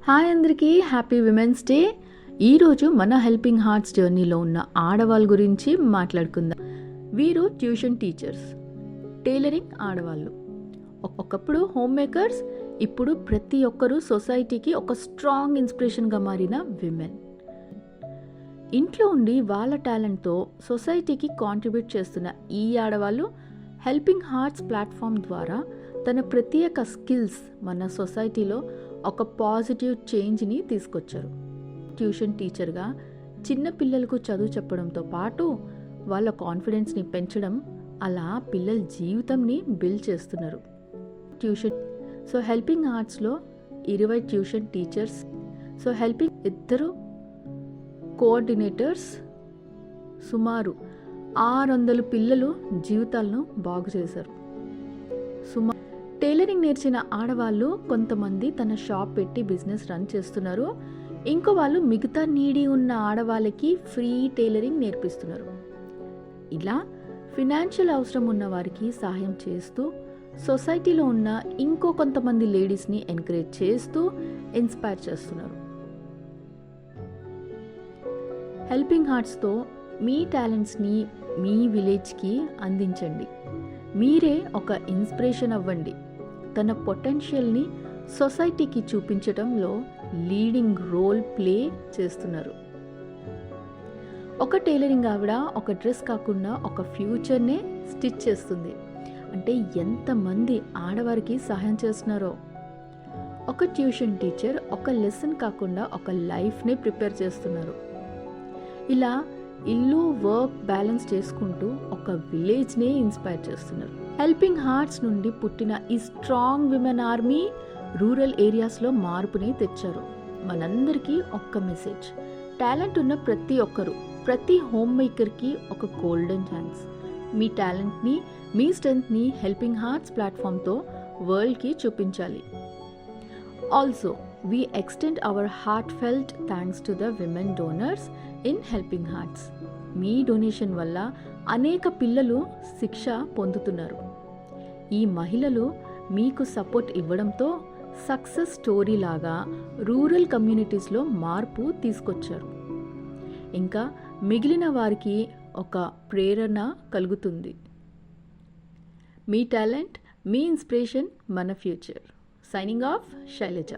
Hi అందరికీ, happy women's day. ఈరోజు మన హెల్పింగ్ హార్ట్స్ జర్నీలో ఉన్న ఆడవాళ్ళ గురించి మాట్లాడుకుందాం. వీరు ట్యూషన్ టీచర్స్, టైలరింగ్ ఆడవాళ్ళు, ఒకప్పుడు హోమ్ మేకర్స్, ఇప్పుడు ప్రతి ఒక్కరూ సొసైటీకి ఒక స్ట్రాంగ్ ఇన్స్పిరేషన్గా మారిన విమెన్. ఇంట్లో ఉండి వాళ్ళ టాలెంట్తో సొసైటీకి కాంట్రిబ్యూట్ చేస్తున్న ఈ ఆడవాళ్ళు హెల్పింగ్ హార్ట్స్ ప్లాట్ఫామ్ ద్వారా తన ప్రత్యేక స్కిల్స్ మన సొసైటీలో ఒక పాజిటివ్ చేంజ్ని తీసుకొచ్చారు. ట్యూషన్ టీచర్గా చిన్న పిల్లలకు చదువు చెప్పడంతో పాటు వాళ్ళ కాన్ఫిడెన్స్ని పెంచడం, అలా పిల్లల జీవితంని బిల్డ్ చేస్తున్నారు. హెల్పింగ్ ఆర్ట్స్లో 20 ట్యూషన్ టీచర్స్, హెల్పింగ్ 2 కోఆర్డినేటర్స్, సుమారు 600 పిల్లలు జీవితాలను బాగు చేశారు. టైలరింగ్ నేర్చిన ఆడవాళ్ళు కొంతమంది తన షాప్ పెట్టి బిజినెస్ రన్ చేస్తున్నారు. ఇంకో వాళ్ళు మిగతా నీడీ ఉన్న ఆడవాళ్ళకి ఫ్రీ టైలరింగ్ నేర్పిస్తున్నారు. ఇలా ఫినాన్షియల్ అవసరం ఉన్న వారికి సహాయం చేస్తూ సొసైటీలో ఉన్న ఇంకో కొంతమంది లేడీస్ని ఎంకరేజ్ చేస్తూ ఇన్స్పైర్ చేస్తున్నారు. హెల్పింగ్ హార్ట్స్తో మీ టాలెంట్స్ని మీ విలేజ్కి అందించండి. మీరే ఒక ఇన్స్పిరేషన్ అవ్వండి. తన పొటెన్షియల్ని సొసైటీకి చూపించడంలో లీడింగ్ రోల్ ప్లే చేస్తున్నారు. ఒక టైలరింగ్ ఆవిడ ఒక డ్రెస్ కాకుండా ఒక ఫ్యూచర్నే స్టిచ్ చేస్తుంది అంటే ఎంతమంది ఆడవారికి సహాయం చేస్తున్నారో. ఒక ట్యూషన్ టీచర్ ఒక లెసన్ కాకుండా ఒక లైఫ్ని ప్రిపేర్ చేస్తున్నారు. ఇలా ఇల్లు వర్క్ బ్యాలెన్స్ చేసుకుంటూ ఒక విలేజ్నే ఇన్స్పైర్ చేస్తున్నారు. హెల్పింగ్ హార్ట్స్ నుండి పుట్టిన ఈ స్ట్రాంగ్ విమెన్ ఆర్మీ రూరల్ ఏరియాస్లో మార్పుని తెచ్చారు. మనందరికీ ఒక్క మెసేజ్: టాలెంట్ ఉన్న ప్రతి ఒక్కరు, ప్రతి హోమ్ మేకర్కి ఒక గోల్డెన్ ఛాన్స్. మీ టాలెంట్ని, మీ స్ట్రెంగ్త్ని హెల్పింగ్ హార్ట్స్ ప్లాట్ఫామ్తో వరల్డ్కి చూపించాలి. Also we extend our heartfelt thanks to the women donors in Helping Hearts. Me donation వల్ల అనేక పిల్లలు శిక్ష పొందుతున్నారు. ఈ మహిళలు మీకు సపోర్ట్ ఇవ్వడంతో సక్సెస్ స్టోరీ లాగా రూరల్ కమ్యూనిటీస్లో మార్పు తీసుకొచ్చారు. ఇంకా మిగిలిన వారికి ఒక ప్రేరణ కలుగుతుంది. మీ టాలెంట్, మీ ఇన్స్పిరేషన్, మన ఫ్యూచర్. Signing off, Shailaja.